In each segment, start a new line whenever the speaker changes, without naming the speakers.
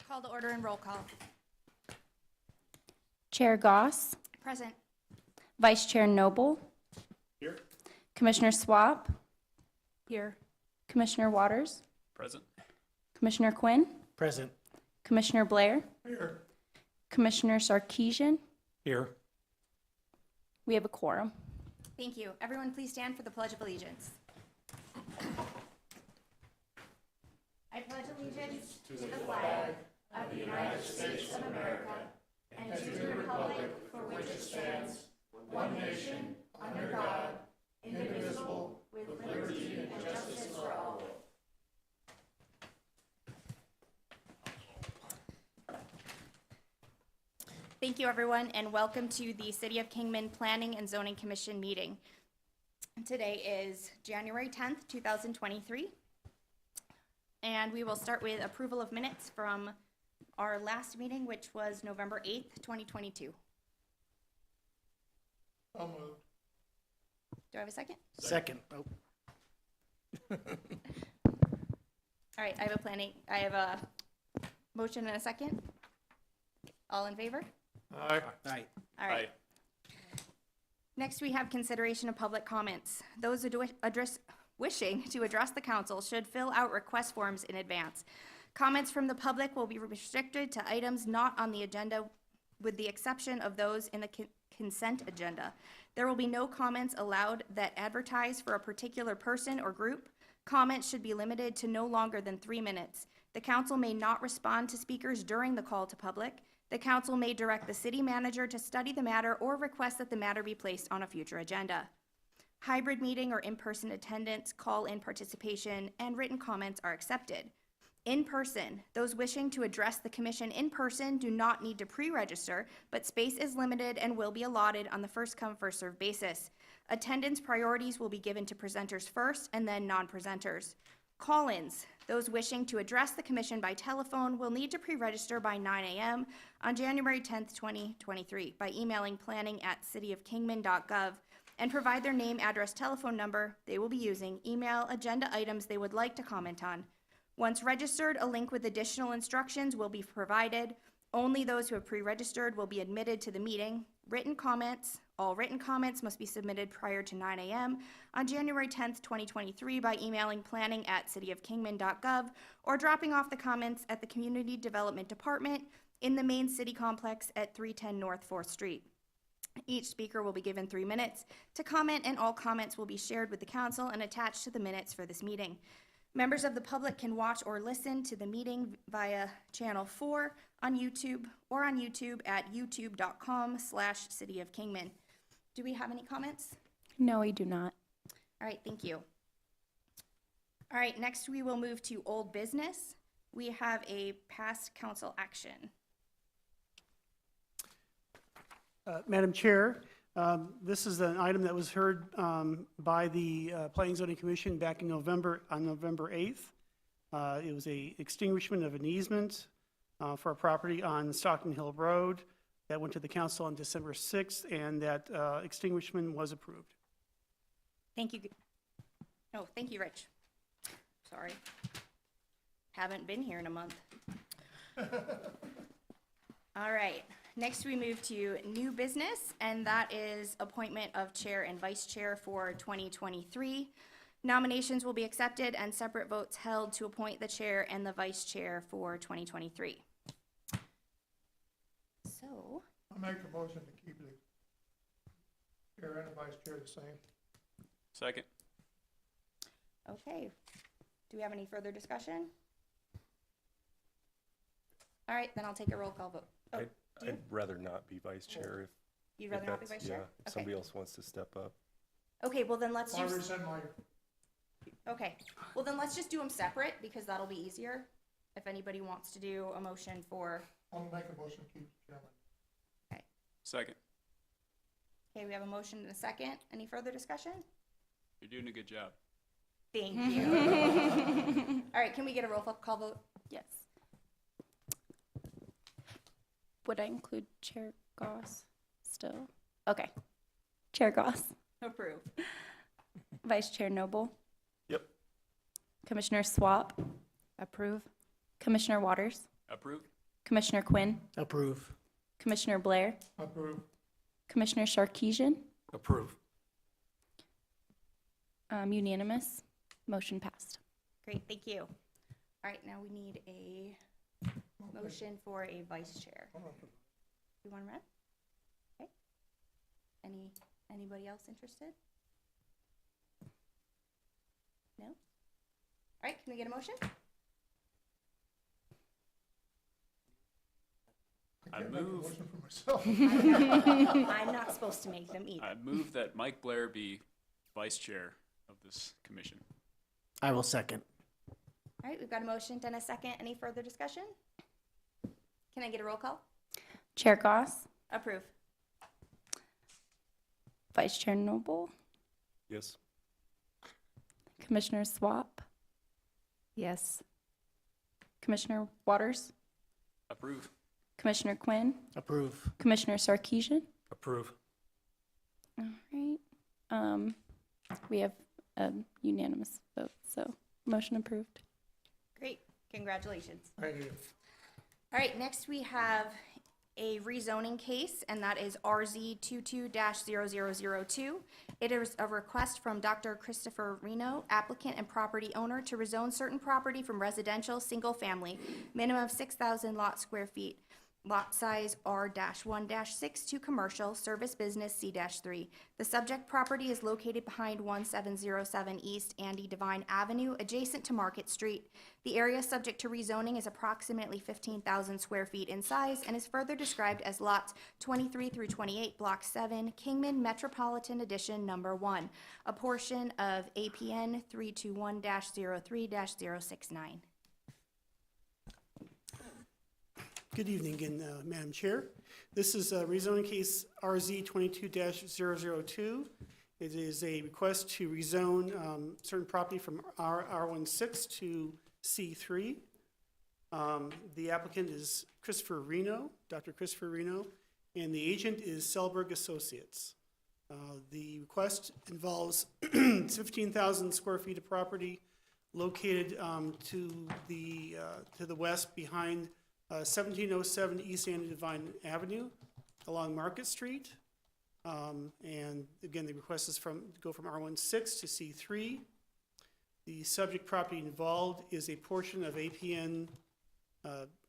Call to order and roll call.
Chair Goss,
Present.
Vice Chair Noble,
Here.
Commissioner Swap,
Here.
Commissioner Waters,
Present.
Commissioner Quinn,
Present.
Commissioner Blair,
Here.
Commissioner Sarkeesian.
Here.
We have a quorum.
Thank you. Everyone please stand for the Pledge of Allegiance. I pledge allegiance to the flag of the United States of America and to the republic for which it stands, one nation, under God, indivisible, with liberty and justice for all. Thank you, everyone, and welcome to the City of Kingman Planning and Zoning Commission meeting. Today is January 10th, 2023, and we will start with approval of minutes from our last meeting, which was November 8th, 2022.
I'll move.
Do I have a second?
Second. Oh,
All right, I have a motion and a second. All in favor?
Aye.
aye.
All right. Next, we have consideration of public comments. Those wishing to address the council should fill out request forms in advance. Comments from the public will be restricted to items not on the agenda, with the exception of those in the consent agenda. There will be no comments allowed that advertise for a particular person or group. Comments should be limited to no longer than 3 minutes. The council may not respond to speakers during the call to public. The council may direct the city manager to study the matter or request that the matter be placed on a future agenda. Hybrid meeting or in-person attendance, call-in participation, and written comments are accepted. In person, those wishing to address the commission in person do not need to pre-register, but space is limited and will be allotted on the first-come, first-served basis. Attendance priorities will be given to presenters first and then non-presenters. Call-ins, those wishing to address the commission by telephone will need to pre-register by 9 a.m. on January 10th, 2023 by emailing planning@cityofkingman.gov and provide their name, address, telephone number they will be using, email, agenda items they would like to comment on. Once registered, a link with additional instructions will be provided. Only those who have pre-registered will be admitted to the meeting. All written comments must be submitted prior to 9 a.m. on January 10th, 2023 by emailing planning@cityofkingman.gov or dropping off the comments at the Community Development Department in the main city complex at 310 North 4th Street. Each speaker will be given 3 minutes to comment, and all comments will be shared with the council and attached to the minutes for this meeting. Members of the public can watch or listen to the meeting via Channel 4 on YouTube or on YouTube at youtube.com/City of Kingman. Do we have any comments?
No, we do not.
All right, thank you. All right, next we will move to old business. We have a past council action.
Madam Chair, this is an item that was heard by the Planning and Zoning Commission back in November, on November 8th. It was a extinguishment of an easement for a property on Stockton Hill Road that went to the council on December 6th, and that extinguishment was approved.
Thank you. Oh, thank you, Rich. Sorry. Haven't been here in a month. All right. Next, we move to new business, and that is appointment of chair and vice chair for 2023. Nominations will be accepted and separate votes held to appoint the chair and the vice chair for 2023. So,
I'll make a motion to keep the chair and the vice chair the same.
Second.
okay. Do we have any further discussion? All right, then I'll take a roll call vote. Oh,
I'd rather not be vice chair if.
you'd
if
rather not be
that's-
vice chair?
Yeah, if somebody else wants to step up.
Okay, well then let's
I'll
just,
rescind my,
okay, well then let's just do them separate because that'll be easier. If anybody wants to do a motion for,
I'll make a motion to keep the chairman.
Second.
okay, we have a motion and a second. Any further discussion?
You're doing a good job.
Thank you. All right, can we get a roll call vote?
Yes. Would I include Chair Goss still? Okay. Chair Goss,
Approve.
Vice Chair Noble,
Yep.
Commissioner Swap. Approve. Commissioner Waters,
Approve.
Commissioner Quinn,
Approve.
Commissioner Blair,
Approve.
Commissioner Sarkeesian,
Approve.
Unanimous. Motion passed.
Great, thank you. All right, now we need a motion for a vice chair. You want to run? Okay. Anybody else interested? No? All right, can we get a motion?
I
I
can't make a
move.
motion for myself.
I'm not supposed to make them either.
I move that Mike Blair be vice chair of this commission.
I will second.
All right, we've got a motion and a second. Any further discussion? Can I get a roll call?
Chair Goss,
Approve.
Vice Chair Noble,
Yes.
Commissioner Swap,
Yes.
Commissioner Waters,
Approve.
Commissioner Quinn,
Approve.
Commissioner Sarkeesian.
Approve.
All right. We have a unanimous vote, so motion approved.
Great, congratulations.
Thank you.
All right, next we have a rezoning case, and that is RZ 22-0002. It is a request from Dr. Christopher Reno, applicant and property owner, to rezone certain property from residential, single-family, minimum of 6,000 lot square feet, lot size R-1-6 to commercial, service business C-3. The subject property is located behind 1707 East Andy Devine Avenue, adjacent to Market Street. The area subject to rezoning is approximately 15,000 square feet in size and is further described as lots 23 through 28, Block 7, Kingman Metropolitan Edition Number 1, a portion of APN 321-03-069.
Good evening again, Madam Chair. This is a rezoning case RZ 22-002. It is a request to rezone certain property from R16 to C3. The applicant is Christopher Reno, Dr. Christopher Reno, and the agent is Selberg Associates. The request involves 15,000 square feet of property located to the west behind 1707 East Andy Devine Avenue along Market Street. And again, the request is go from R16 to C3. The subject property involved is a portion of APN,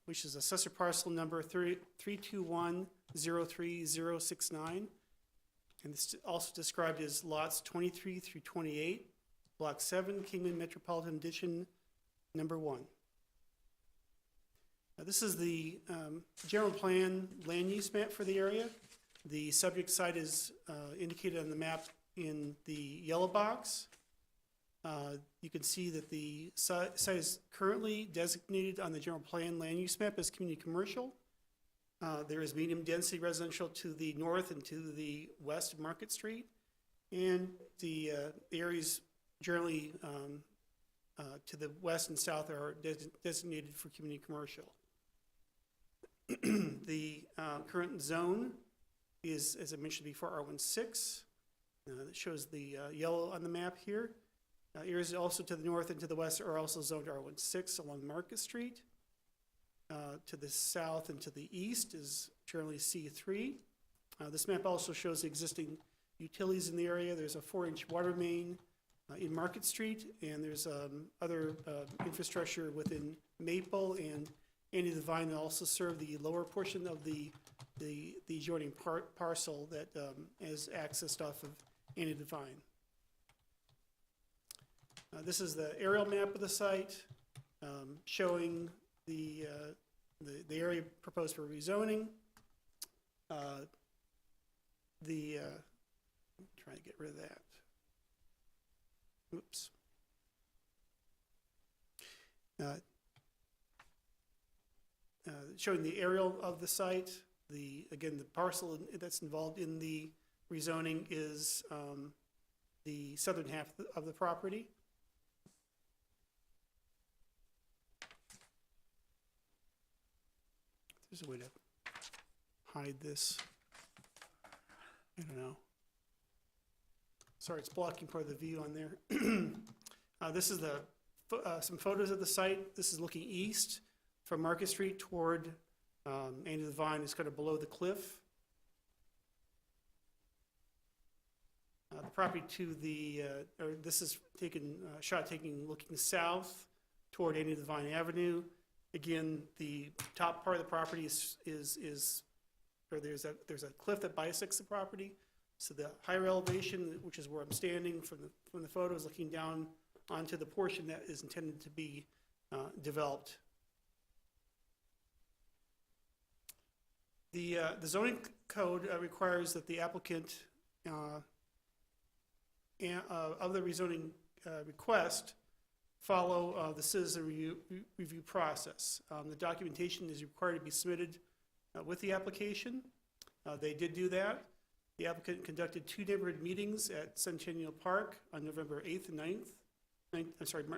which is assessor parcel number 321-03069. And it's also described as lots 23 through 28, Block 7, Kingman Metropolitan Edition Number 1. This is the general plan land use map for the area. The subject site is indicated on the map in the yellow box. You can see that the site is currently designated on the general plan land use map as community commercial. There is medium density residential to the north and to the west of Market Street. And the areas generally to the west and south are designated for community commercial. The current zone is, as I mentioned before, R16. That shows the yellow on the map here. Areas also to the north and to the west are also zoned R16 along Market Street. To the south and to the east is generally C3. This map also shows the existing utilities in the area. There's a 4-inch water main in Market Street, and there's other infrastructure within Maple and Andy Devine that also serve the lower portion of the adjoining parcel that is accessed off of Andy Devine. This is the aerial map of the site showing the area proposed for rezoning. I'm trying to get rid of that. Oops. Showing the aerial of the site. Again, the parcel that's involved in the rezoning is the southern half of the property. There's a way to hide this. I don't know. Sorry, it's blocking part of the view on there. This is some photos of the site. This is looking east from Market Street toward Andy the Vine is kind of below the cliff. The property to the, or this is taken, looking south toward Andy the Vine Avenue. Again, the top part of the property or there's a cliff that bisects the property. So the higher elevation, which is where I'm standing from the photo, is looking down onto the portion that is intended to be developed. The zoning code requires that the applicant of the rezoning request follow the citizen review process. The documentation is required to be submitted with the application. They did do that. The applicant conducted 2 neighborhood meetings at Centennial Park on November 8th and 9th.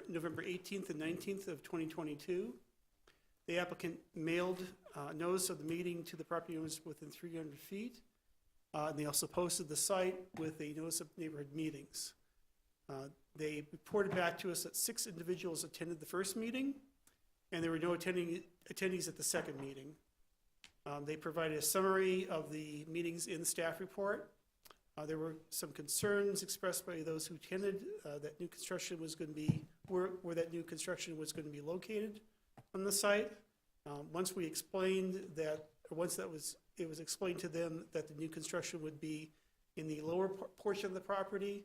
November 18th and 19th of 2022. The applicant mailed notice of the meeting to the property owners within 300 feet. And they also posted the site with a notice of neighborhood meetings. They reported back to us that 6 individuals attended the first meeting, and there were no attendees at the second meeting. They provided a summary of the meetings in the staff report. There were some concerns expressed by those who attended that new construction was going to be, where that new construction was going to be located on the site. Once we explained that, or once it was explained to them that the new construction would be in the lower portion of the property,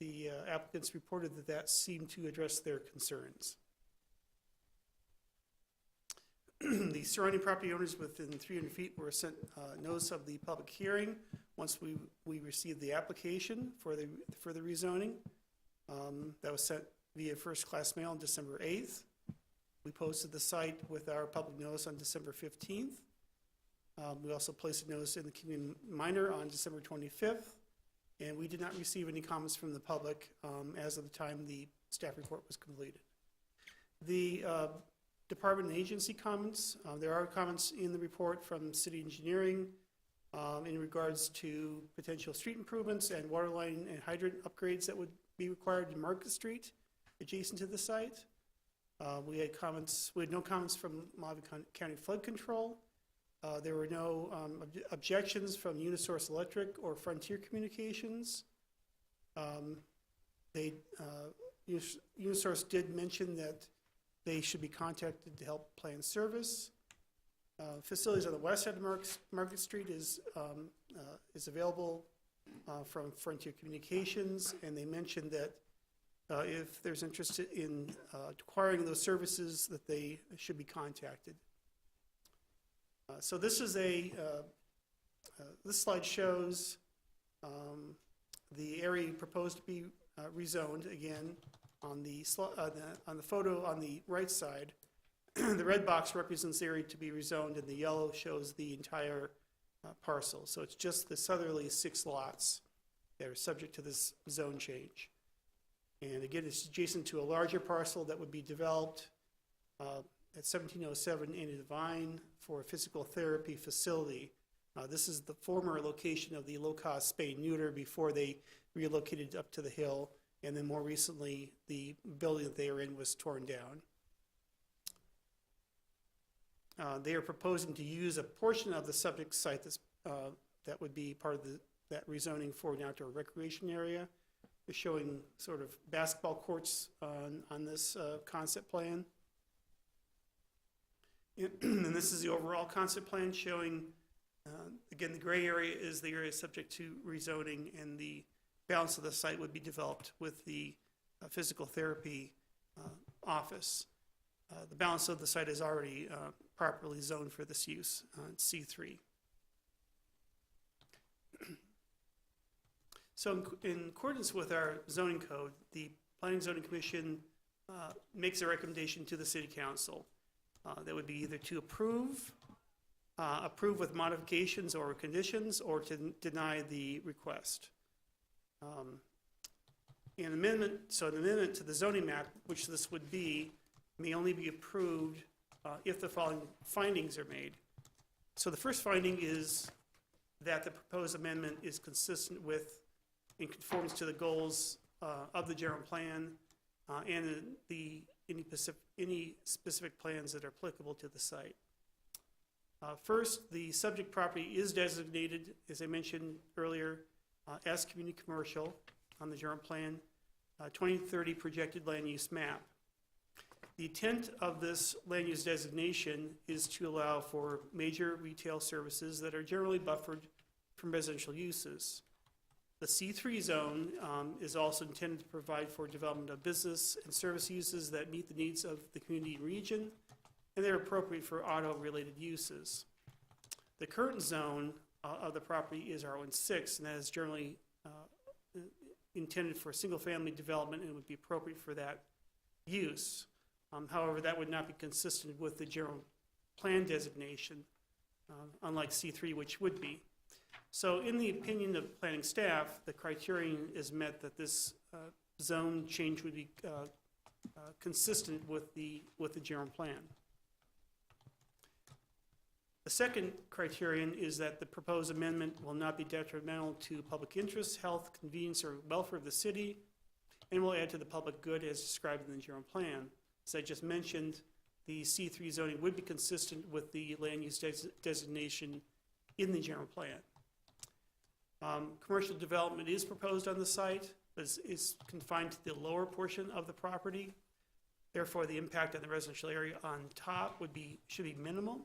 the applicants reported that seemed to address their concerns. The surrounding property owners within 300 feet were sent notice of the public hearing once we received the application for the rezoning. That was sent via first-class mail on December 8th. We posted the site with our public notice on December 15th. We also placed a notice in the Community Minor on December 25th, and we did not receive any comments from the public as of the time the staff report was completed. The department and agency comments, there are comments in the report from city engineering in regards to potential street improvements and water line and hydrant upgrades that would be required in Market Street adjacent to the site. We had no comments from Mojave County Flood Control. There were no objections from Unisource Electric or Frontier Communications. Unisource did mention that they should be contacted to help plan service. Facilities on the west side of Market Street is available from Frontier Communications, and they mentioned that if there's interest in acquiring those services, that they should be contacted. So this is this slide shows the area proposed to be rezoned. Again, on the photo on the right side, the red box represents the area to be rezoned, and the yellow shows the entire parcel. So it's just the southerly 6 lots that are subject to this zone change. And again, it's adjacent to a larger parcel that would be developed at 1707 Andy the Vine for a physical therapy facility. This is the former location of the low-cost spay and neuter before they relocated up to the hill, and then more recently, the building that they were in was torn down. They are proposing to use a portion of the subject site that would be part of that rezoning for an outdoor recreation area. They're showing sort of basketball courts on this concept plan. And this is the overall concept plan showing, again, the gray area is the area subject to rezoning, and the balance of the site would be developed with the physical therapy office. The balance of the site is already properly zoned for this use, C3. So in accordance with our zoning code, the Planning and Zoning Commission makes a recommendation to the City Council. That would be either to approve with modifications or conditions, or to deny the request. An amendment to the zoning map, which this would be, may only be approved if the following findings are made. So the first finding is that the proposed amendment is consistent with and conforms to the goals of the general plan and any specific plans that are applicable to the site. First, the subject property is designated, as I mentioned earlier, as community commercial on the general plan, 2030 projected land use map. The intent of this land use designation is to allow for major retail services that are generally buffered from residential uses. The C3 zone is also intended to provide for development of business and service uses that meet the needs of the community and region, and they're appropriate for auto-related uses. The current zone of the property is R16, and that is generally intended for single-family development and would be appropriate for that use. However, that would not be consistent with the general plan designation, unlike C3, which would be. So in the opinion of planning staff, the criterion is met that this zone change would be consistent with the general plan. The second criterion is that the proposed amendment will not be detrimental to public interest, health, convenience, or welfare of the city, and will add to the public good as described in the general plan. As I just mentioned, the C3 zoning would be consistent with the land use designation in the general plan. Commercial development is proposed on the site, but is confined to the lower portion of the property. Therefore, the impact on the residential area on top should be minimal.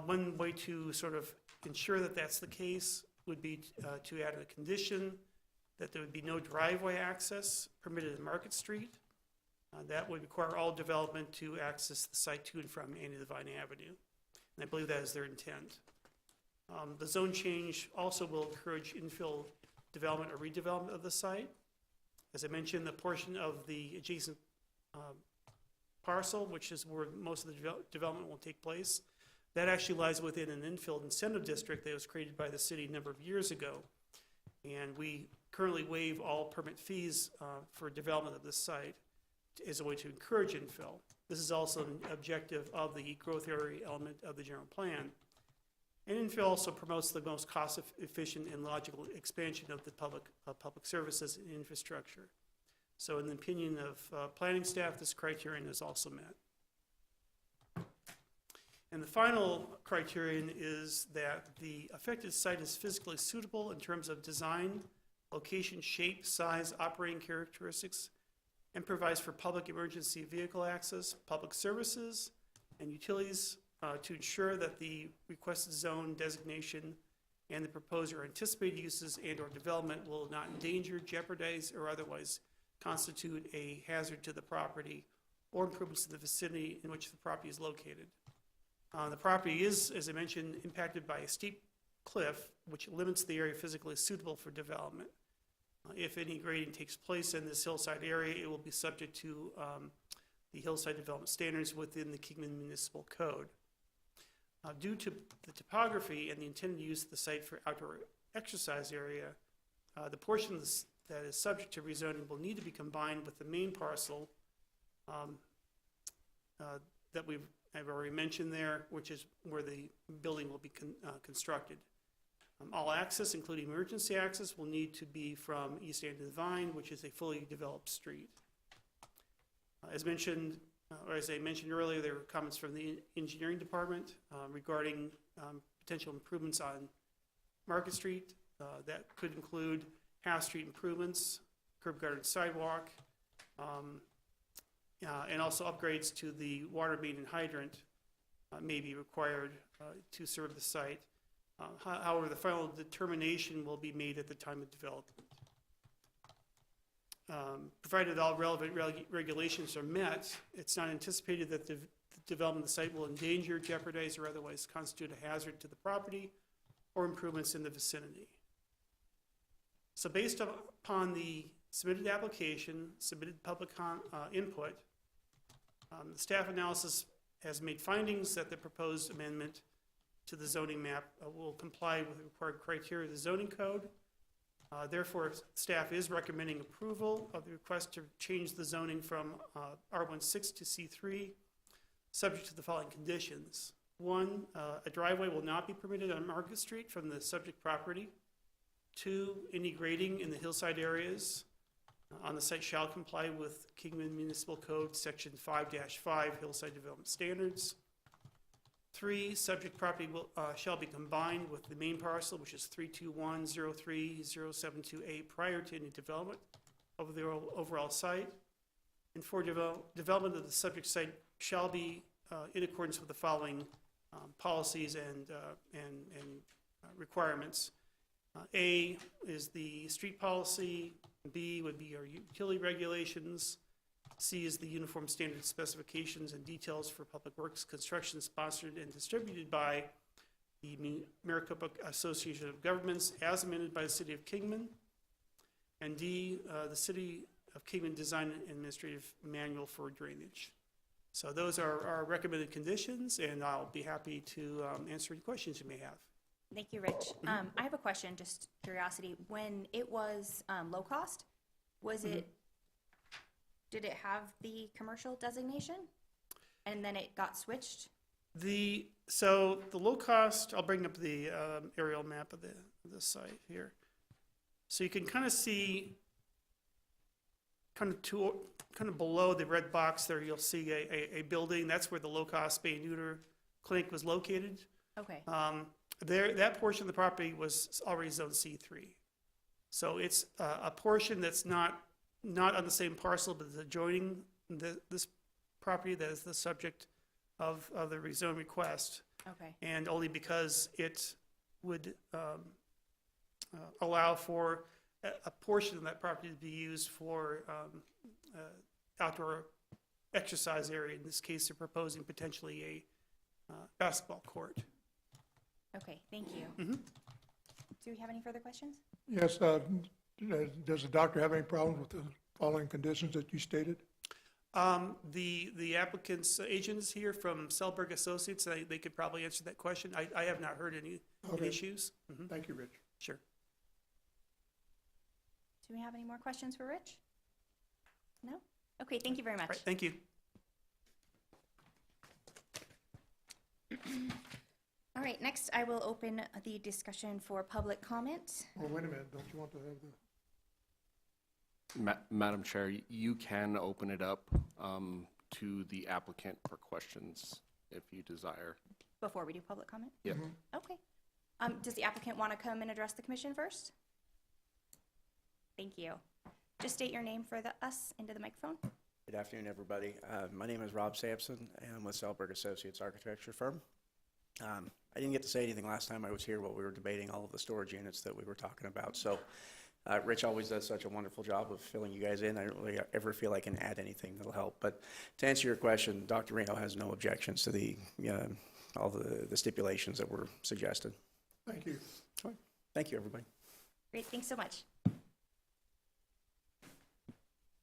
One way to sort of ensure that that's the case would be to add a condition that there would be no driveway access permitted in Market Street. That would require all development to access the site to and from Annie Devine Avenue. And I believe that is their intent. The zone change also will encourage infill development or redevelopment of the site. As I mentioned, the portion of the adjacent parcel, which is where most of the development will take place, that actually lies within an infill incentive district that was created by the city a number of years ago. And we currently waive all permit fees for development of this site as a way to encourage infill. This is also an objective of the growth area element of the general plan. And infill also promotes the most cost-efficient and logical expansion of the public services and infrastructure. So in the opinion of planning staff, this criterion is also met. And the final criterion is that the affected site is physically suitable in terms of design, location, shape, size, operating characteristics, and provides for public emergency vehicle access, public services, and utilities to ensure that the requested zone designation and the proposed or anticipated uses and/or development will not endanger, jeopardize, or otherwise constitute a hazard to the property or improvements to the vicinity in which the property is located. The property is, as I mentioned, impacted by a steep cliff, which limits the area physically suitable for development. If any grading takes place in this hillside area, it will be subject to the hillside development standards within the Kingman Municipal Code. Due to the topography and the intended use of the site for outdoor exercise area, the portion that is subject to rezoning will need to be combined with the main parcel that I've already mentioned there, which is where the building will be constructed. All access, including emergency access, will need to be from East Annie Devine, which is a fully developed street. As mentioned, or as I mentioned earlier, there were comments from the engineering department regarding potential improvements on Market Street. That could include Half Street improvements, curb gutter and sidewalk, and also upgrades to the water main and hydrant may be required to serve the site. However, the final determination will be made at the time of development. Provided all relevant regulations are met, it's not anticipated that the development of the site will endanger, jeopardize, or otherwise constitute a hazard to the property or improvements in the vicinity. So based upon the submitted application, submitted public input, the staff analysis has made findings that the proposed amendment to the zoning map will comply with the required criteria of the zoning code. Therefore, staff is recommending approval of the request to change the zoning from R16 to C3, subject to the following conditions. One, a driveway will not be permitted on Market Street from the subject property. Two, any grading in the hillside areas on the site shall comply with Kingman Municipal Code Section 5-5 Hillside Development Standards. 3, subject property shall be combined with the main parcel, which is 321030728, prior to any development of the overall site. And 4, development of the subject site shall be in accordance with the following policies and requirements. A is the street policy, B would be our utility regulations, C is the uniform standard specifications and details for public works construction sponsored and distributed by the Maricopa Association of Governments as amended by the City of Kingman. And D, the City of Kingman Design and Administrative Manual for Drainage. So those are our recommended conditions, and I'll be happy to answer any questions you may have.
Thank you, Rich. I have a question, just curiosity. When it was low cost, did it have the commercial designation? And then it got switched?
So the low cost, I'll bring up the aerial map of the site here. So you can kind of see, kind of below the red box there, you'll see a building. That's where the low cost spay and neuter clinic was located.
Okay,
That portion of the property was already zone C3. So it's a portion that's not on the same parcel, but is adjoining this property that is the subject of the rezone request.
okay,
And only because it would allow for a portion of that property to be used for outdoor exercise area. In this case, they're proposing potentially a basketball court.
okay, thank you.
Mhm.
Do we have any further questions?
Yes, does the doctor have any problems with the following conditions that you stated?
The applicant's agent is here from Selberg Associates. They could probably answer that question. I have not heard any
Okay.
issues. Mhm.
Thank you, Rich.
Sure.
Do we have any more questions for Rich? No? Okay, thank you very
All
much.
right, thank you.
All right, next I will open the discussion for public comment.
Well, wait a minute, don't you want to have the,
Madam Chair, you can open it up to the applicant for questions if you desire.
Before we do public comment?
Yep.
Okay. Does the applicant want to come and address the commission first? Thank you. Just state your name for us into the microphone.
Good afternoon, everybody. My name is Rob Sampson, and I'm with Selberg Associates architecture firm. I didn't get to say anything last time I was here while we were debating all of the storage units that we were talking about. So Rich always does such a wonderful job of filling you guys in. I don't really ever feel I can add anything that'll help. But to answer your question, Dr. Reno has no objections to all the stipulations that were suggested.
thank you.
Thank you, everybody.
Great, thanks so much.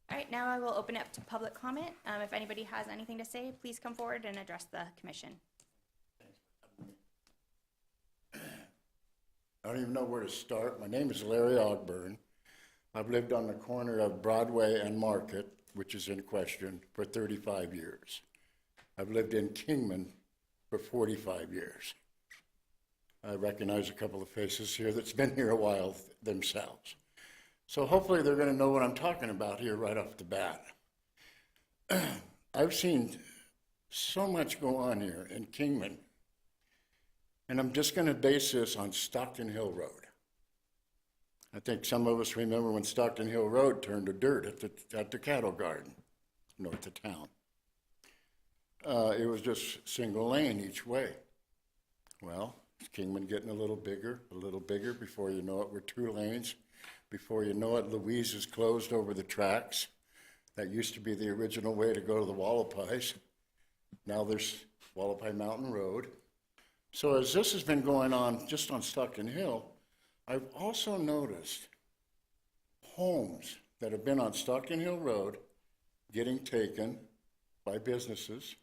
All right, now I will open up to public comment. If anybody has anything to say, please come forward and address the commission.
I don't even know where to start. My name is Larry Ogburn. I've lived on the corner of Broadway and Market, which is in question, for 35 years. I've lived in Kingman for 45 years. I recognize a couple of faces here that's been here a while themselves. So hopefully they're going to know what I'm talking about here right off the bat. I've seen so much go on here in Kingman. And I'm just going to base this on Stockton Hill Road. I think some of us remember when Stockton Hill Road turned to dirt at the cattle garden north of town. It was just single lane each way. Well, Kingman getting a little bigger. Before you know it, we're 2 lanes. Before you know it, Louise is closed over the tracks. That used to be the original way to go to the Wallapais. Now there's Wallapai Mountain Road. So as this has been going on just on Stockton Hill, I've also noticed homes that have been on Stockton Hill Road getting taken by businesses.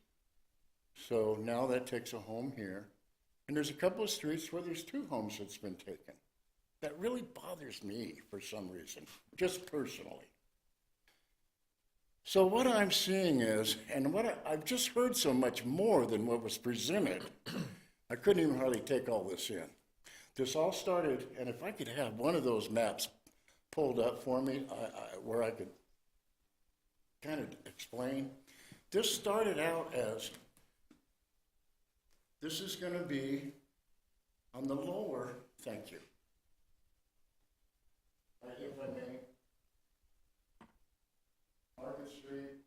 So now that takes a home here. And there's a couple of streets where there's 2 homes that's been taken. That really bothers me for some reason, just personally. So what I'm seeing is, and I've just heard so much more than what was presented, I couldn't even hardly take all this in. This all started, and if I could have one of those maps pulled up for me, where I could kind of explain. This started out as this is gonna be on the lower, thank you. If I may. Market Street,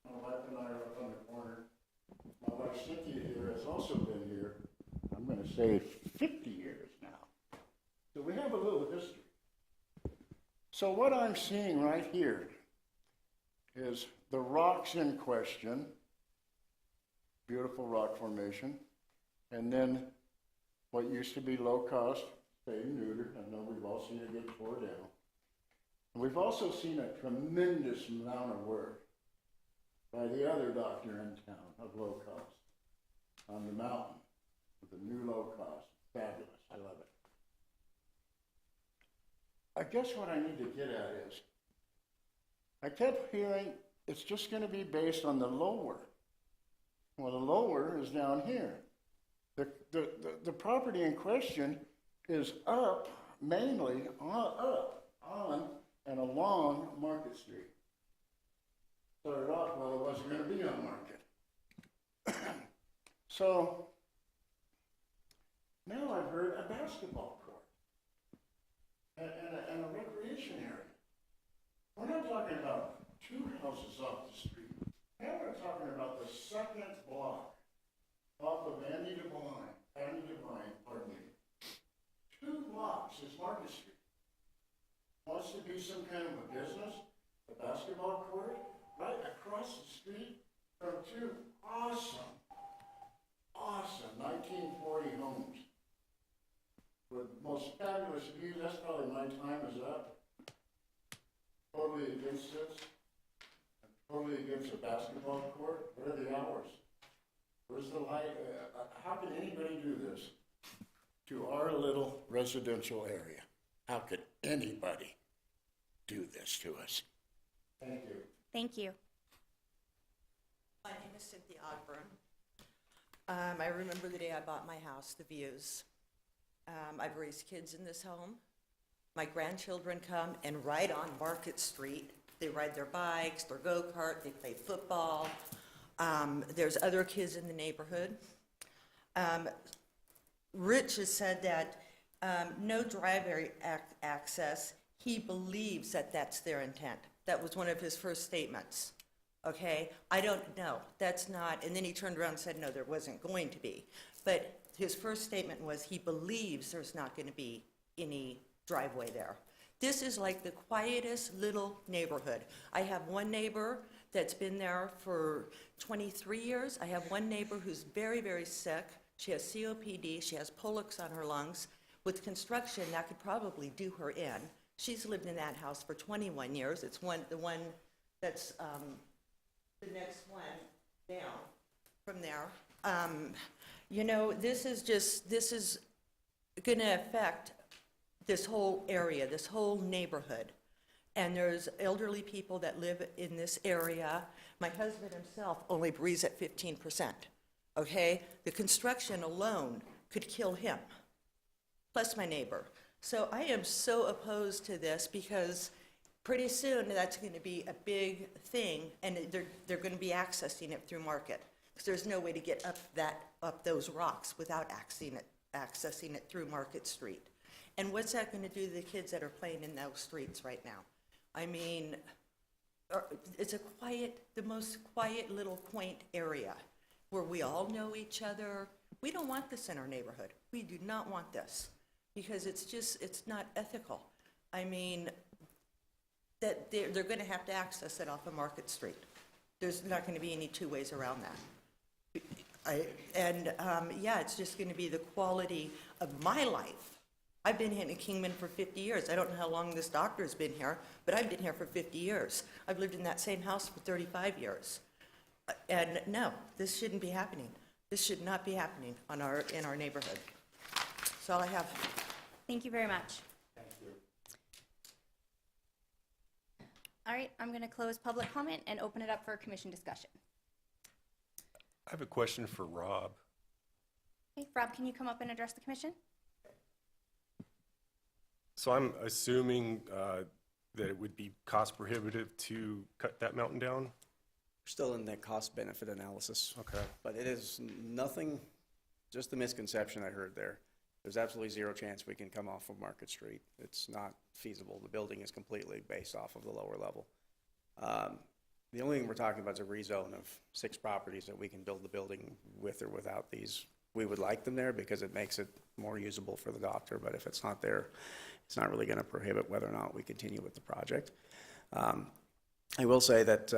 my wife and I are up on the corner. My wife Cynthia here has also been here, I'm gonna say 50 years now. So we have a little history. So what I'm seeing right here is the rocks in question, beautiful rock formation, and then what used to be low cost, spayed and neutered. I know we've all seen it get tore down. We've also seen a tremendous amount of work by the other doctor in town of low cost on the mountain with the new low cost. Fabulous. I love it. I guess what I need to get at is, I kept hearing it's just going to be based on the lower. Well, the lower is down here. The property in question is up, mainly up on and along Market Street. Started off, well, it wasn't going to be on Market. So now I've heard a basketball court and a recreation area. We're not talking about 2 houses off the street. Now we're talking about the second block off of Andy Devine, pardon me. 2 blocks is Market Street. Wants to be some kind of a business, a basketball court, right across the street from 2 awesome 1940 homes with most fabulous views. That's probably my time is up. Totally against this. Totally against a basketball court. What are the hours? Where's the light? How can anybody do this to our little residential area? How could anybody do this to us? Thank you.
Thank you.
My name is Cynthia Ogburn. I remember the day I bought my house, the views. I've raised kids in this home. My grandchildren come and ride on Market Street. They ride their bikes, their go-kart, they play football. There's other kids in the neighborhood. Rich has said that no driveway access. He believes that that's their intent. That was one of his first statements. Okay, I don't know. That's not, and then he turned around and said, no, there wasn't going to be. But his first statement was he believes there's not going to be any driveway there. This is like the quietest little neighborhood. I have one neighbor that's been there for 23 years. I have one neighbor who's very, very sick. She has COPD. She has Pollux on her lungs. With construction, that could probably do her in. She's lived in that house for 21 years. It's the one that's the next one down from there. You know, this is going to affect this whole area, this whole neighborhood. And there's elderly people that live in this area. My husband himself only breathes at 15%, okay? The construction alone could kill him, plus my neighbor. So I am so opposed to this because pretty soon that's going to be a big thing, and they're going to be accessing it through Market, because there's no way to get up those rocks without accessing it through Market Street. And what's that going to do to the kids that are playing in those streets right now? I mean, it's the most quiet little quaint area where we all know each other. We don't want this in our neighborhood. We do not want this because it's not ethical. I mean, that they're going to have to access it off of Market Street. There's not going to be any 2 ways around that. Yeah, it's just going to be the quality of my life. I've been here in Kingman for 50 years. I don't know how long this doctor's been here, but I've been here for 50 years. I've lived in that same house for 35 years. And no, this shouldn't be happening. This should not be happening in our neighborhood. That's all I have.
Thank you very much. Thank you. All right, I'm going to close public comment and open it up for commission discussion.
I have a question for Rob.
Okay, Rob, can you come up and address the commission?
So I'm assuming that it would be cost prohibitive to cut that mountain down?
We're still in that cost-benefit analysis.
Okay.
But it is nothing just the misconception I heard there. There's absolutely zero chance we can come off of Market Street. It's not feasible. The building is completely based off of the lower level. The only thing we're talking about is a rezone of 6 properties that we can build the building with or without these. We would like them there because it makes it more usable for the doctor, but if it's not there, it's not really going to prohibit whether or not we continue with the project. I will say that,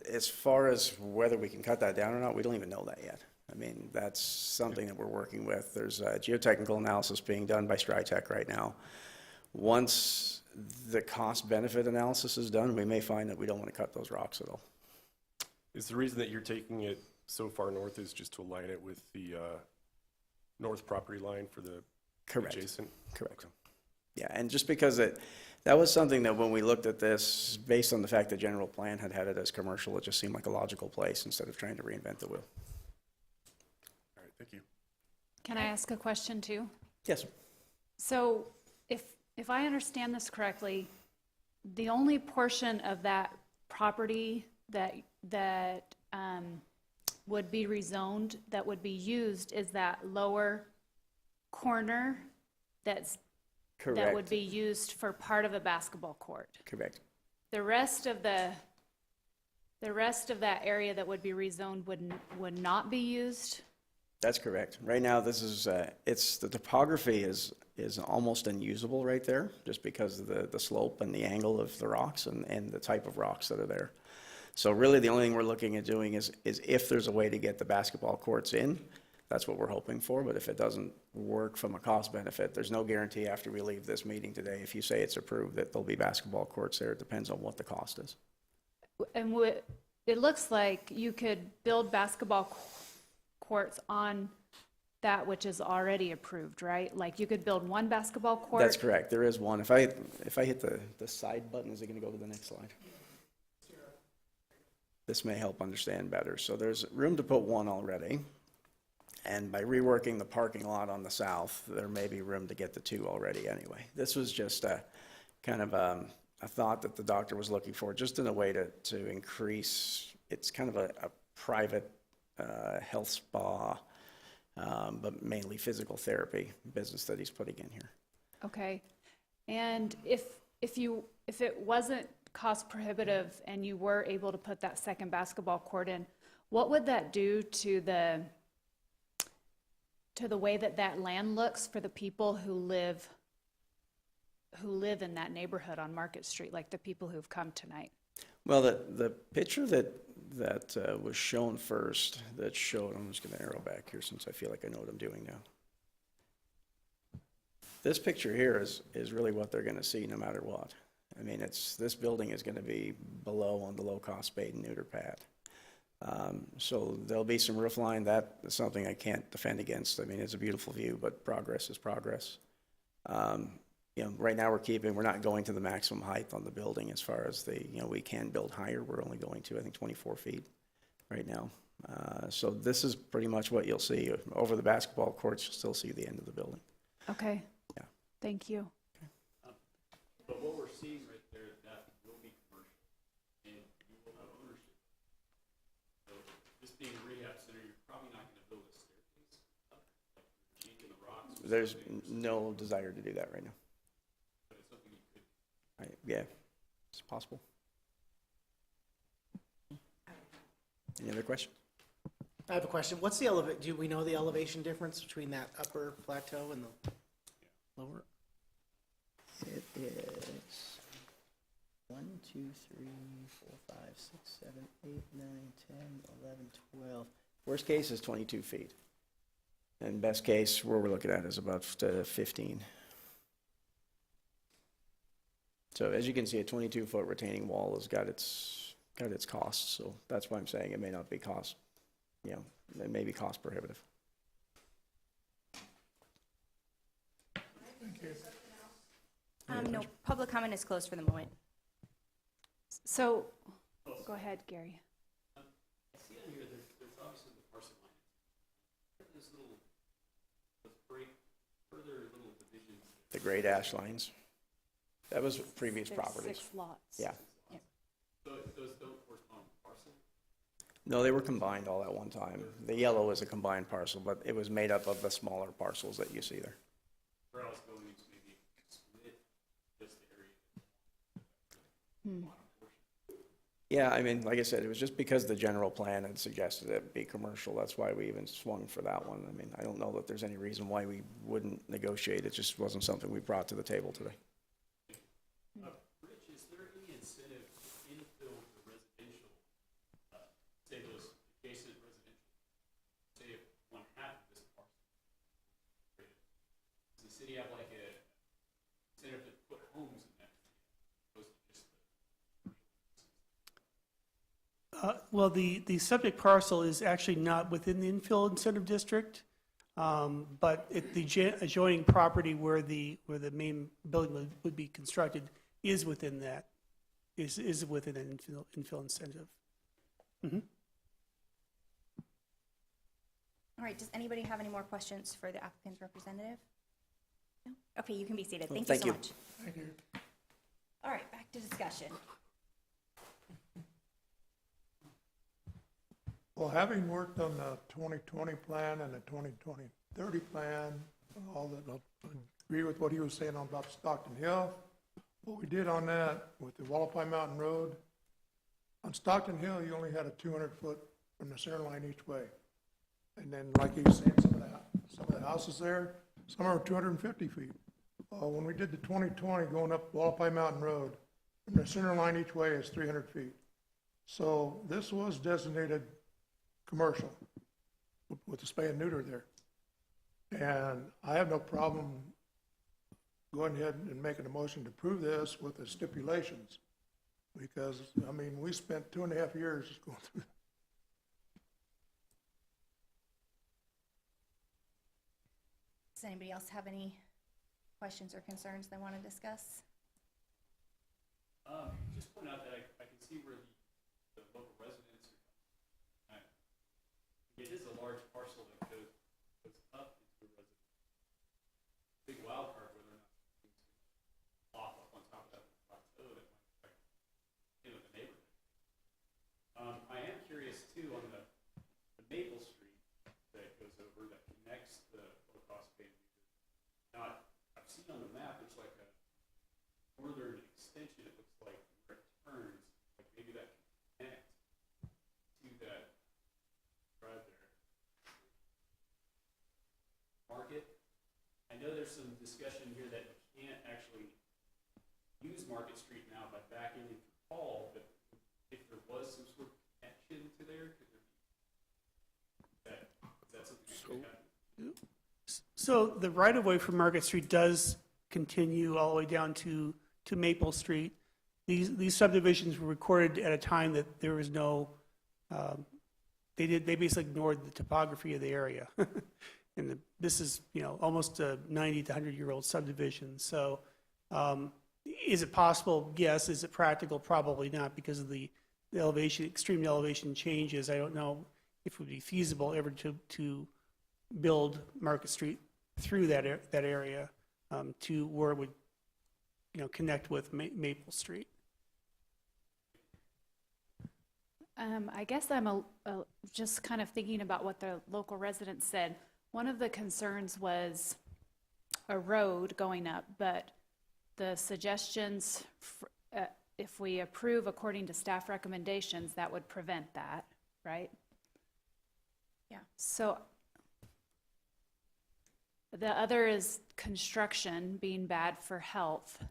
as far as whether we can cut that down or not, we don't even know that yet. I mean, that's something that we're working with. There's a geotechnical analysis being done by StriTech right now. Once the cost-benefit analysis is done, we may find that we don't want to cut those rocks at all.
Is the reason that you're taking it so far north is just to align it with the north property line for the
Correct.
adjacent?
Correct. Yeah, and just because that was something that when we looked at this, based on the fact that general plan had it as commercial, it just seemed like a logical place instead of trying to reinvent the wheel.
All right, thank you.
Can I ask a question too?
Yes.
So if I understand this correctly, the only portion of that property that would be rezoned, that would be used, is that lower corner that would
Correct.
be used for part of a basketball court.
Correct.
The rest of that area that would be rezoned would not be used?
That's correct. Right now, this is, the topography is almost unusable right there, just because of the slope and the angle of the rocks and the type of rocks that are there. So really, the only thing we're looking at doing is if there's a way to get the basketball courts in, that's what we're hoping for. But if it doesn't work from a cost benefit, there's no guarantee after we leave this meeting today, if you say it's approved, that there'll be basketball courts there. It depends on what the cost is.
And it looks like you could build basketball courts on that which is already approved, right? Like you could build one basketball court?
That's correct. There is one. If I hit the side button, is it going to go to the next slide? This may help understand better. So there's room to put one already. And by reworking the parking lot on the south, there may be room to get the 2 already anyway. This was just a kind of a thought that the doctor was looking for, just in a way to increase, it's kind of a private health spa, but mainly physical therapy business that he's putting in here.
Okay. And if it wasn't cost prohibitive and you were able to put that second basketball court in, what would that do to the way that land looks for the people who live in that neighborhood on Market Street, like the people who've come tonight?
Well, the picture that was shown first, that showed, I'm just going to arrow back here since I feel like I know what I'm doing now. This picture here is really what they're going to see no matter what. I mean, this building is going to be below on the low-cost spade and neuter pad. So there'll be some roof line. That is something I can't defend against. I mean, it's a beautiful view, but progress is progress. Right now we're not going to the maximum height on the building as far as we can build higher. We're only going to, I think, 24 feet right now. So this is pretty much what you'll see. Over the basketball courts, you'll still see the end of the building.
Okay.
Yeah.
Thank you.
But what we're seeing right there, that will be commercial, and you will have ownership. So this being a rehab center, you're probably not gonna build a staircase up, like changing the rocks. or
There's
something.
no desire to do that right now.
But it's something you could.
Yeah, it's possible. Any other questions?
I have a question. What's do we know the elevation difference between that upper plateau and the lower?
It is 1, 2, 3, 4, 5, 6, 7, 8, 9, 10, 11, 12. Worst case is 22 feet. And best case, where we're looking at is about 15. So as you can see, a 22-foot retaining wall has got its costs. So that's why I'm saying it may not be it may be cost prohibitive.
No, public comment is closed for the moment.
So, go ahead, Gary.
I see on here, there's obviously the parcel line. This little, further little divisions.
The gray dash lines. That was previous
There's
properties.
6 lots.
Yeah.
So those don't correspond with parcel?
No, they were combined all at one time. The yellow is a combined parcel, but it was made up of the smaller parcels that you see there.
Where else going to maybe split just the area?
Yeah, I mean, like I said, it was just because the general plan had suggested it be commercial. That's why we even swung for that one. I mean, I don't know that there's any reason why we wouldn't negotiate. It just wasn't something we brought to the table today.
Rich, is there any incentive to infill the residential, say those adjacent residential, say if one half of this parcel? Does the city have like a incentive to put homes in that, opposed to just
Well, the subject parcel is actually not within the infill incentive district, but the adjoining property where the main building would be constructed is within that, is within an infill incentive. Mhm.
All right, does anybody have any more questions for the applicant's representative? No? Okay, you can be seated. Thank you
Thank
so
you.
much.
Thank you.
All right, back to discussion.
Well, having worked on the 2020 plan and the 2030 plan, all that, I agree with what he was saying about Stockton Hill. What we did on that with the Wallapai Mountain Road, on Stockton Hill, you only had a 200-foot from the center line each way. And then, like he was saying, some of the houses there, some are 250 feet. When we did the 2020 going up Wallapai Mountain Road, from the center line each way is 300 feet. So this was designated commercial with the spay and neuter there. And I have no problem going ahead and making a motion to approve this with the stipulations. Because, I mean, we spent 2.5 years going through.
Does anybody else have any questions or concerns they want to discuss?
just point out that I can see where the local residents are. It is a large parcel that goes up into a residence. Big wild card whether or not it's off up on top of that plateau that might affect, the neighborhood. I am curious too on the Maple Street that goes over, that connects the low-cost paved. Now, I've seen on the map, it's like a northern extension, it looks like, where it turns, like maybe that can connect to that drive there. Market, I know there's some discussion here that you can't actually use Market Street now by backing into Hall, but if there was some sort of connection to there, could there be? Is that something that could happen?
So the right-of-way for Market Street does continue all the way down to Maple Street. These subdivisions were recorded at a time that there was no, they basically ignored the topography of the area. And this is, almost a 90 to 100-year-old subdivision. So is it possible? Yes. Is it practical? Probably not, because of the elevation, extreme elevation changes. I don't know if it would be feasible ever to build Market Street through that area to where it would, connect with Maple Street.
I guess I'm just kind of thinking about what the local residents said. One of the concerns was a road going up, but the suggestions, if we approve according to staff recommendations, that would prevent that, right?
Yeah.
So the other is construction being bad for health.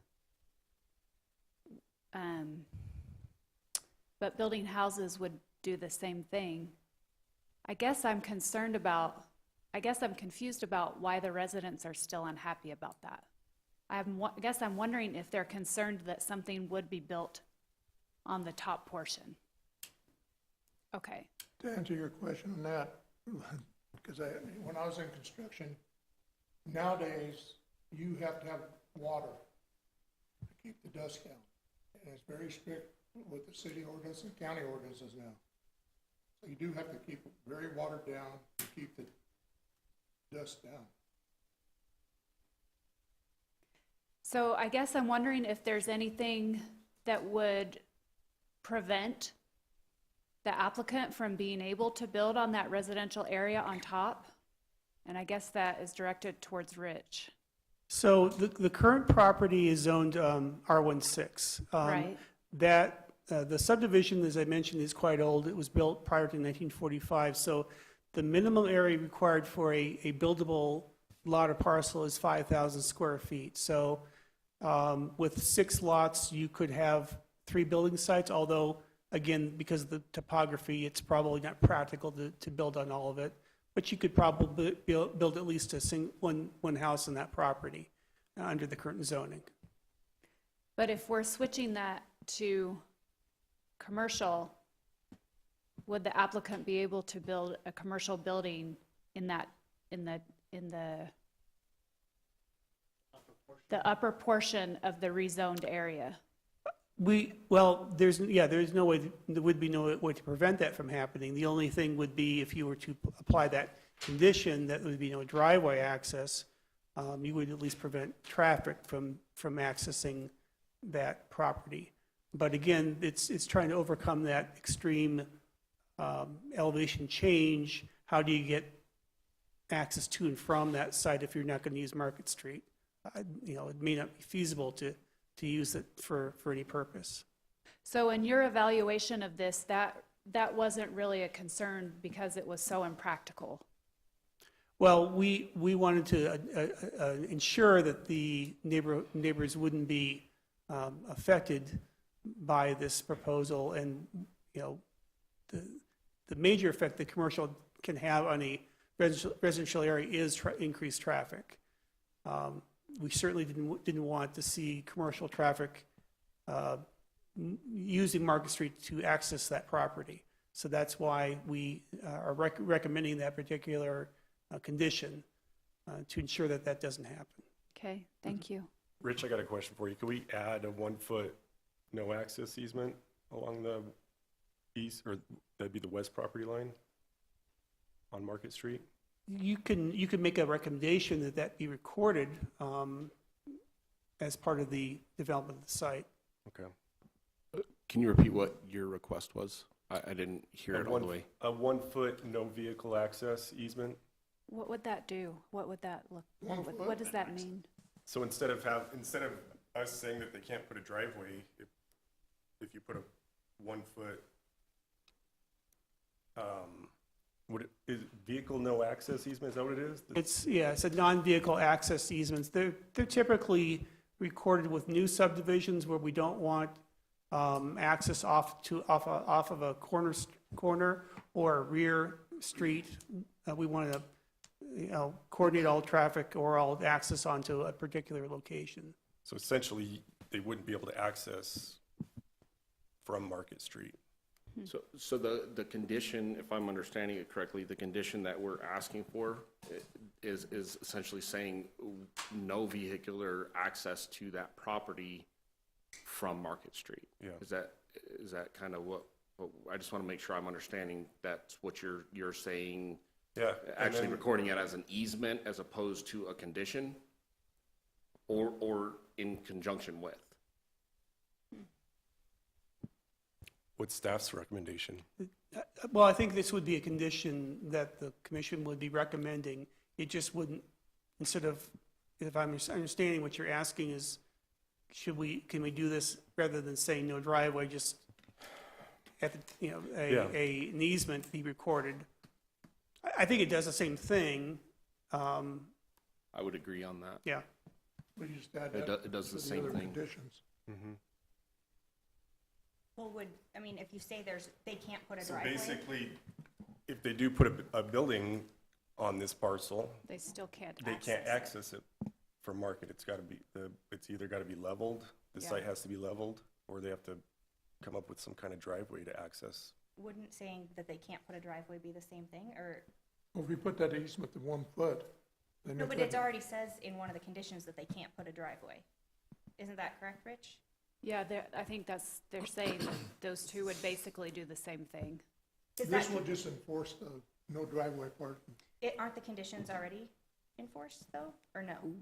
But building houses would do the same thing. I guess I'm confused about why the residents are still unhappy about that. I guess I'm wondering if they're concerned that something would be built on the top portion. Okay.
To answer your question on that, because when I was in construction, nowadays, you have to have water to keep the dust down. And it's very strict with the city ordinance and county ordinances now. So you do have to keep it very watered down to keep the dust down.
So I guess I'm wondering if there's anything that would prevent the applicant from being able to build on that residential area on top? And I guess that is directed towards Rich.
So the current property is zoned R16.
Right.
The subdivision, as I mentioned, is quite old. It was built prior to 1945, so the minimum area required for a buildable lot or parcel is 5,000 square feet. So with 6 lots, you could have 3 building sites, although, again, because of the topography, it's probably not practical to build on all of it. But you could probably build at least one house on that property under the current zoning.
But if we're switching that to commercial, would the applicant be able to build a commercial building in the upper portion of the rezoned area?
There's no way, there would be no way to prevent that from happening. The only thing would be if you were to apply that condition, that there would be no driveway access, you would at least prevent traffic from accessing that property. But again, it's trying to overcome that extreme elevation change. How do you get access to and from that site if you're not going to use Market Street? It may not be feasible to use it for any purpose.
So in your evaluation of this, that wasn't really a concern because it was so impractical?
Well, we wanted to ensure that the neighbors wouldn't be affected by this proposal, and the major effect the commercial can have on a residential area is increased traffic. We certainly didn't want to see commercial traffic using Market Street to access that property. So that's why we are recommending that particular condition to ensure that that doesn't happen.
Okay, thank you.
Rich, I got a question for you. Can we add a 1-foot no access easement along the east, or that'd be the west property line on Market Street?
You can make a recommendation that that be recorded as part of the development of the site.
Okay.
Can you repeat what your request was? I didn't hear it all the way.
A 1-foot no vehicle access easement?
What would that do? What would that look, what does that mean?
So instead of us saying that they can't put a driveway, if you put a 1-foot, is vehicle no access easement, is that what it is?
It's a non-vehicle access easements. They're typically recorded with new subdivisions where we don't want access off of a corner or a rear street. We want to coordinate all traffic or all access onto a particular location.
So essentially, they wouldn't be able to access from Market Street.
So the condition, if I'm understanding it correctly, the condition that we're asking for is essentially saying no vehicular access to that property from Market Street.
Yeah.
Is that kind of what I just want to make sure I'm understanding that's what you're saying?
Yeah.
Actually recording it as an easement as opposed to a condition, or in conjunction with?
What's staff's recommendation?
Well, I think this would be a condition that the commission would be recommending. It just wouldn't, instead of, if I'm understanding what you're asking is, can we do this rather than saying no driveway, just at the, an easement be recorded? I think it does the same thing.
I would agree on that.
Yeah.
We just add
It
that
does
to
the same
other
thing.
conditions.
Well, if you say they can't put a
So
driveway?
basically, if they do put a building on this parcel,
They still can't
they
access
can't
it.
access it from Market. It's either got to be leveled, the
Yeah.
site has to be leveled, or they have to come up with some kind of driveway to access.
Wouldn't saying that they can't put a driveway be the same thing, or?
Well, if we put that easement to 1 foot, then
No,
if
but
that-
it already says in one of the conditions that they can't put a driveway. Isn't that correct, Rich?
Yeah, I think they're saying that those two would basically do the same thing.
Is
this
that,
will just enforce the no driveway part.
aren't the conditions already enforced though, or no?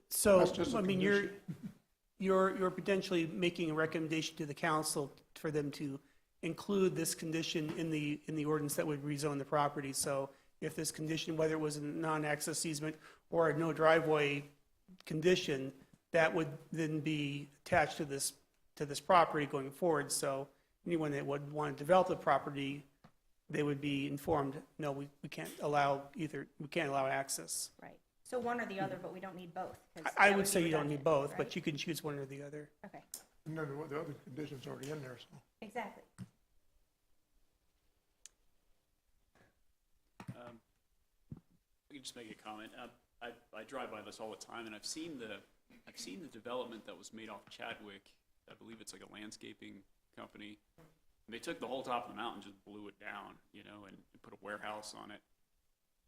So,
That's just a
I mean,
condition.
you're potentially making a recommendation to the council for them to include this condition in the ordinance that would rezone the property. So if this condition, whether it was a non-access easement or a no driveway condition, that would then be attached to this property going forward. So anyone that would want to develop the property, they would be informed, no, we can't allow access.
Right. So one or the other, but we don't need both. 'cause
I
that
would say
be
you don't need
redundant,
both,
right?
but you can choose one or the other.
Okay,
And then the other conditions already in there, so.
exactly.
I can just make a comment. I drive by this all the time, and I've seen the development that was made off Chadwick. I believe it's like a landscaping company. And they took the whole top of the mountain, just blew it down, you know, and put a warehouse on it.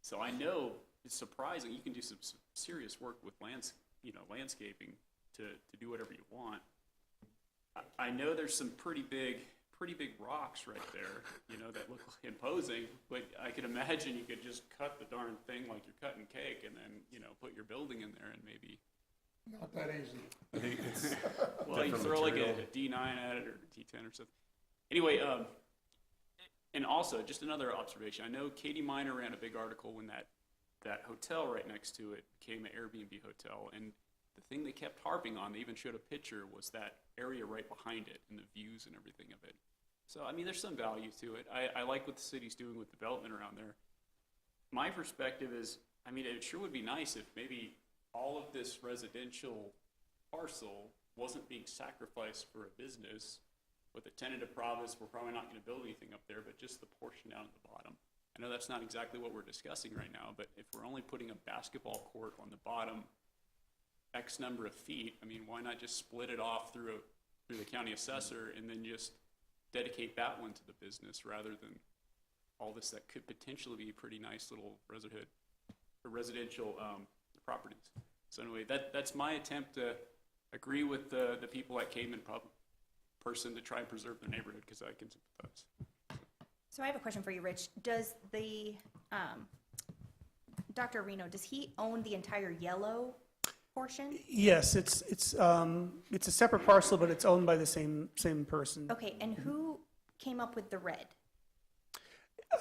So I know it's surprising. You can do some serious work with landscaping to do whatever you want. I know there's some pretty big rocks right there, you know, that look imposing, but I can imagine you could just cut the darn thing like you're cutting cake and then, you know, put your building in there and maybe,
Not that easy.
I think it's
well, you
different
throw like
material.
a D9 at it or a D10 or something. Anyway, and also, just another observation. I know Katie Miner ran a big article when that hotel right next to it became an Airbnb hotel, and the thing they kept harping on, they even showed a picture, was that area right behind it and the views and everything of it. So, I mean, there's some value to it. I like what the city's doing with development around there. My perspective is, I mean, it sure would be nice if maybe all of this residential parcel wasn't being sacrificed for a business. With a tentative promise, we're probably not going to build anything up there, but just the portion down at the bottom. I know that's not exactly what we're discussing right now, but if we're only putting a basketball court on the bottom X number of feet, I mean, why not just split it off through the county assessor and then just dedicate that one to the business rather than all this that could potentially be pretty nice little residential properties. So anyway, that's my attempt to agree with the people at Cayman person to try and preserve their neighborhood, because I can sympathize.
So I have a question for you, Rich. Does the, Dr. Reno, does he own the entire yellow portion?
Yes, it's a separate parcel, but it's owned by the same person.
Okay, and who came up with the red?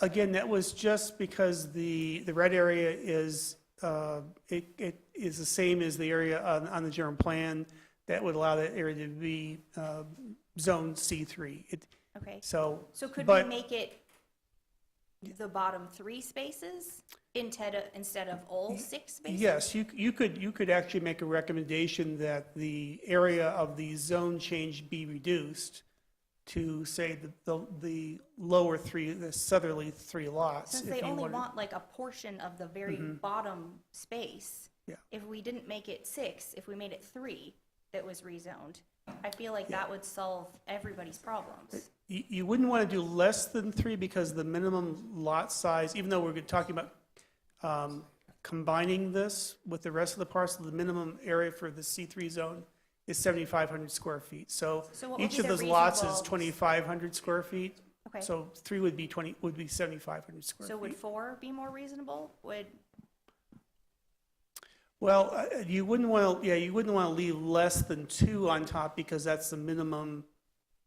Again, that was just because the red area is, it is the same as the area on the general plan that would allow that area to be zone C3.
Okay,
So
so could we
but-
make it the bottom 3 spaces instead of all 6 spaces?
Yes, you could actually make a recommendation that the area of the zone change be reduced to, say, the lower 3, the southerly 3 lots.
Since
if
they
you
only
wanted-
want like a portion of the very bottom space.
Yeah.
If we didn't make it 6, if we made it 3 that was rezoned, I feel like that would solve everybody's problems.
You wouldn't want to do less than 3 because the minimum lot size, even though we're talking about combining this with the rest of the parcel, the minimum area for the C3 zone is 7,500 square feet. So
So what would
each
be
of
the
those lots is
reasonable-
2,500 square feet.
Okay.
So 3 would be 7,500 square
So would
feet.
4 be more reasonable?
Well, you wouldn't want to leave less than 2 on top because that's the minimum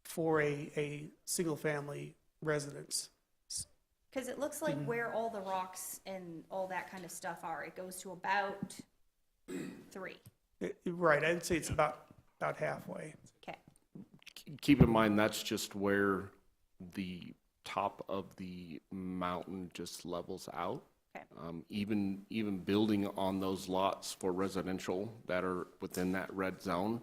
for a single-family residence.
Because it looks like where all the rocks and all that kind of stuff are, it goes to about 3.
Right, I'd say it's about halfway.
Okay.
Keep in mind, that's just where the top of the mountain just levels out.
Okay.
Even building on those lots for residential that are within that red zone,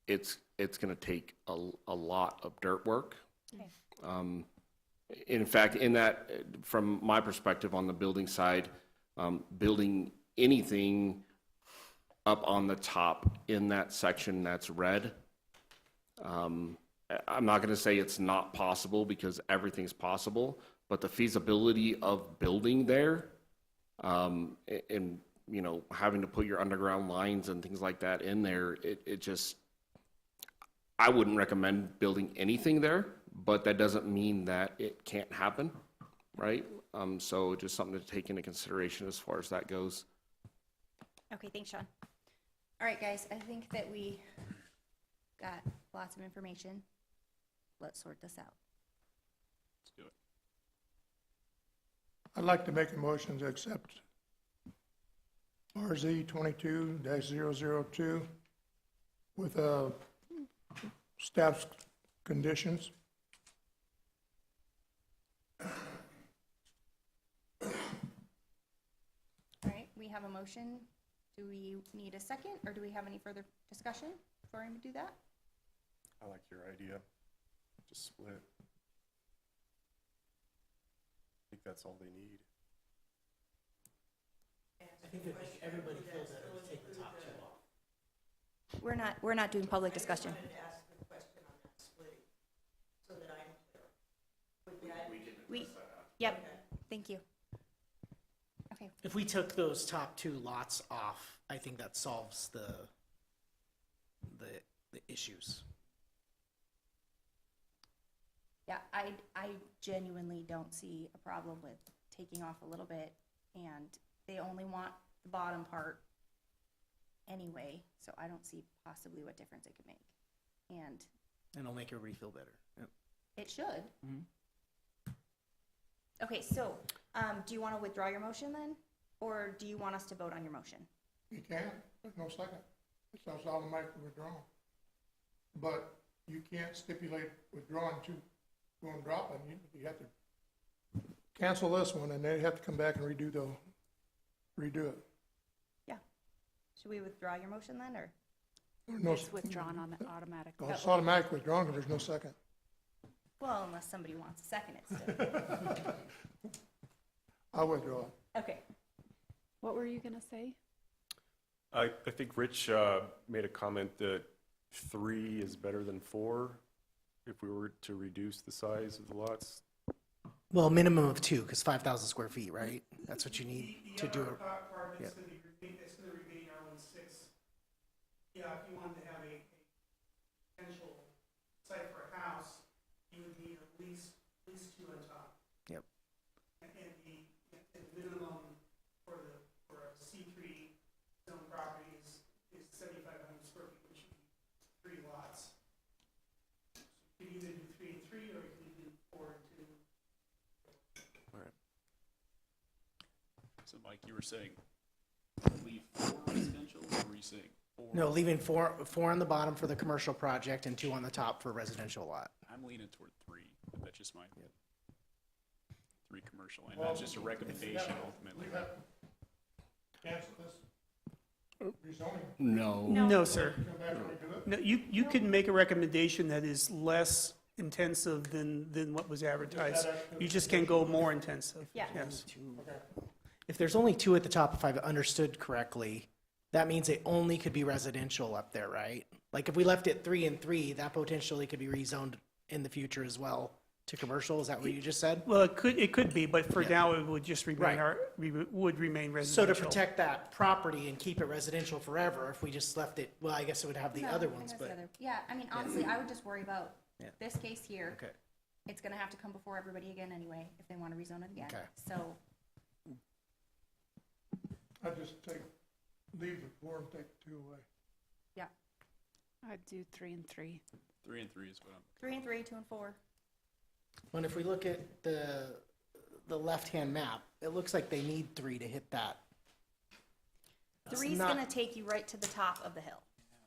it's going to take a lot of dirt work.
Okay.
In fact, in that, from my perspective on the building side, building anything up on the top in that section that's red, I'm not going to say it's not possible because everything's possible, but the feasibility of building there, and you know, having to put your underground lines and things like that in there, it just, I wouldn't recommend building anything there, but that doesn't mean that it can't happen, right? So just something to take into consideration as far as that goes.
Okay, thanks, Sean. All right, guys, I think that we got lots of information. let's sort this out.
Let's do it.
I'd like to make a motion to accept RZ 22-002 with staff's conditions.
All right, we have a motion. Do we need a second, or do we have any further discussion before I do that?
I like your idea. Just split. I think that's all they need.
I think that everybody feels that it would take the top two off.
We're not doing public discussion.
I wanted to ask a question on that splitting, so that I'm clear. Would that-
Yep, thank you. Okay,
If we took those top two lots off, I think that solves the issues.
yeah, I genuinely don't see a problem with taking off a little bit, and they only want the bottom part anyway, so I don't see possibly what difference it could make. And
And it'll make everybody feel better. Yep.
it should.
Mhm.
Okay, so, do you want to withdraw your motion then? Or do you want us to vote on your motion?
You can, there's no second. It's automatically withdrawn. But you can't stipulate withdrawing to go and drop it. You have to cancel this one, and then you have to come back and redo it.
Yeah. Should we withdraw your motion then, or?
No,
It's withdrawn on automatically.
It's automatically withdrawn because there's no second.
Well, unless somebody wants to second it still.
I'll withdraw it.
Okay.
What were you gonna say?
I think Rich made a comment that 3 is better than 4 if we were to reduce the size of the lots.
Well, minimum of 2, because 5,000 square feet, right? That's what you need to do.
Part
Yep.
that's gonna remain R16. Yeah, if you wanted to have a potential site for a house, you would need at least 2 on top.
Yep.
And the minimum for a C3 zone property is 7,500 square feet, which would be 3 lots. So you could either do 3 and 3, or you could do 4 and 2.
So Mike, you were saying leave 4 residential, or were you saying 4?
No, leaving four on the bottom for the commercial project and 2 on the top for residential lot.
I'm leaning toward 3, but that's just my 3 commercial, and that's just a recommendation ultimately.
We have to cancel this rezoning.
No.
No, sir.
Come back and redo it.
No, you can make a recommendation that is less intensive than what was advertised. You just can't go more intensive.
Yeah.
Yes.
If there's only 2 at the top, if I've understood correctly, that means it only could be residential up there, right? Like if we left it 3 and 3, that potentially could be rezoned in the future as well to commercial. Is that what you just said?
Well, it could be, but for now, it would just remain
Right.
would remain
So
residential.
to protect that property and keep it residential forever, if we just left it, well, I guess it would have the
No,
other
I
ones,
guess the
but.
other- Yeah, I mean, honestly, I would just worry about
Yeah.
this case here.
Okay.
It's gonna have to come before everybody again anyway, if they wanna rezone it again.
Okay.
So,
I just leave the 4 and take the 2 away.
yeah,
I'd do 3 and 3.
3 and 3 is what I'm.
3 and 3, 2 and 4.
When if we look at the left-hand map, it looks like they need 3 to hit that. That's
3's
not-
gonna take you right to the top of the hill.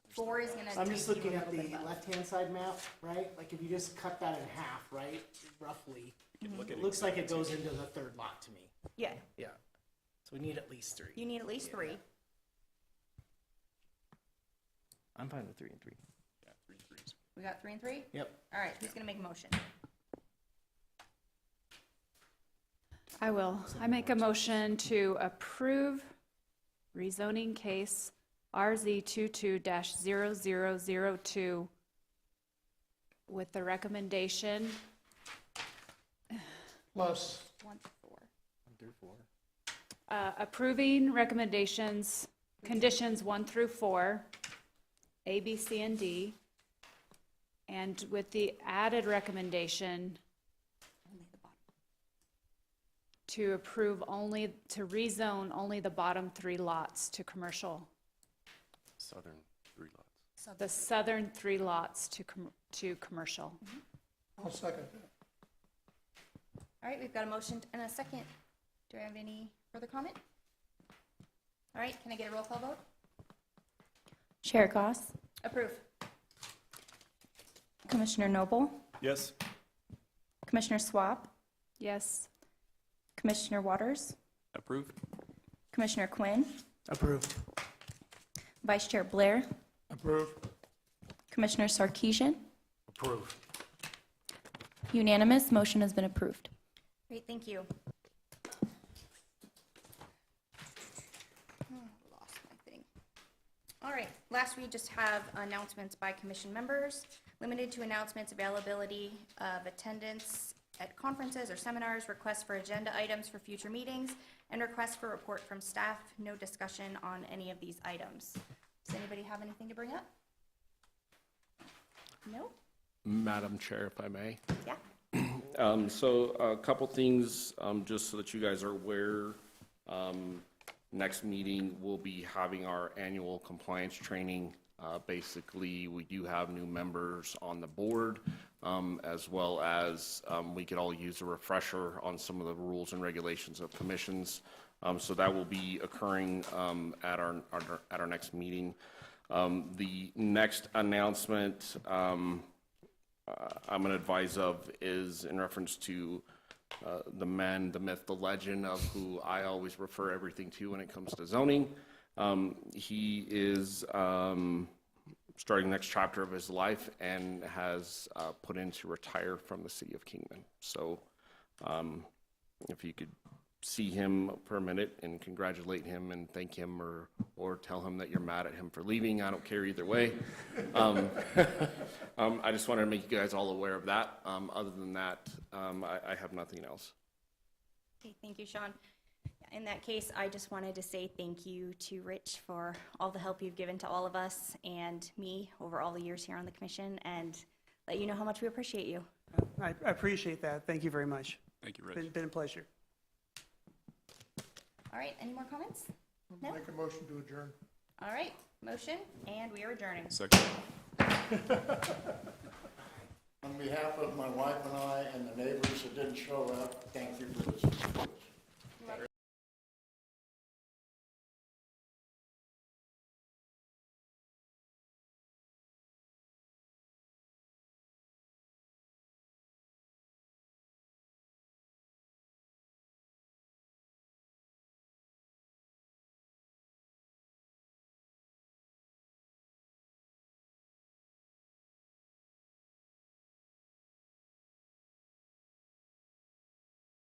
4 is gonna take you
I'm just
a
looking at
little bit
the
above.
left-hand side map, right? Like if you just cut that in half, right, roughly,
Look at
it looks like it goes into the 3rd lot to me.
Yeah,
Yeah. So we need at least 3.
you need at least 3.
I'm fine with 3 and 3.
Yeah, 3 and 3 is.
We got 3 and 3?
Yep.
All right, who's gonna make a motion?
I will. I make a motion to approve rezoning case RZ 22-0002 with the recommendation,
Plus,
1 to 4.
1 through 4.
approving recommendations, conditions 1 through 4, A, B, C, and D, and with the added recommendation
Only the bottom.
to approve only, to rezone only the bottom 3 lots to commercial.
Southern 3 lots.
So
The southern 3 lots to commercial.
I'll second that.
All right, we've got a motion and a second. Do I have any further comment? All right, can I get a roll call vote?
Chair Goss,
Approve.
Commissioner Noble,
Yes.
Commissioner Swap,
Yes.
Commissioner Waters,
Approve?
Commissioner Quinn,
Approved.
Vice Chair Blair,
Approve.
Commissioner Sarkeesian.
Approve.
Unanimous, motion has been approved.
Great, thank you. Lost my thing. All right, last we just have announcements by commission members, limited to announcements, availability of attendance at conferences or seminars, requests for agenda items for future meetings, and requests for report from staff. No discussion on any of these items. Does anybody have anything to bring up? No?
Madam Chair, if I may.
Yeah?
So a couple things, just so that you guys are aware. Next meeting, we'll be having our annual compliance training. Basically, we do have new members on the board, as well as we could all use a refresher on some of the rules and regulations of commissions. So that will be occurring at our next meeting. The next announcement I'm going to advise of is in reference to the man, the myth, the legend of who I always refer everything to when it comes to zoning. He is starting the next chapter of his life and has put in to retire from the city of Kingman. So if you could see him for a minute and congratulate him and thank him, or tell him that you're mad at him for leaving. I don't care either way. I just wanted to make you guys all aware of that. Other than that, I have nothing else.
Okay, thank you, Sean. In that case, I just wanted to say thank you to Rich for all the help you've given to all of us and me over all the years here on the commission, and let you know how much we appreciate you.
I appreciate that. Thank you very much.
Thank you, Rich.
Been a pleasure.
All right, any more comments? No?
Make a motion to adjourn.
All right, motion, and we are adjourning.
Second.
On behalf of my wife and I and the neighbors that didn't show up, thank you for this.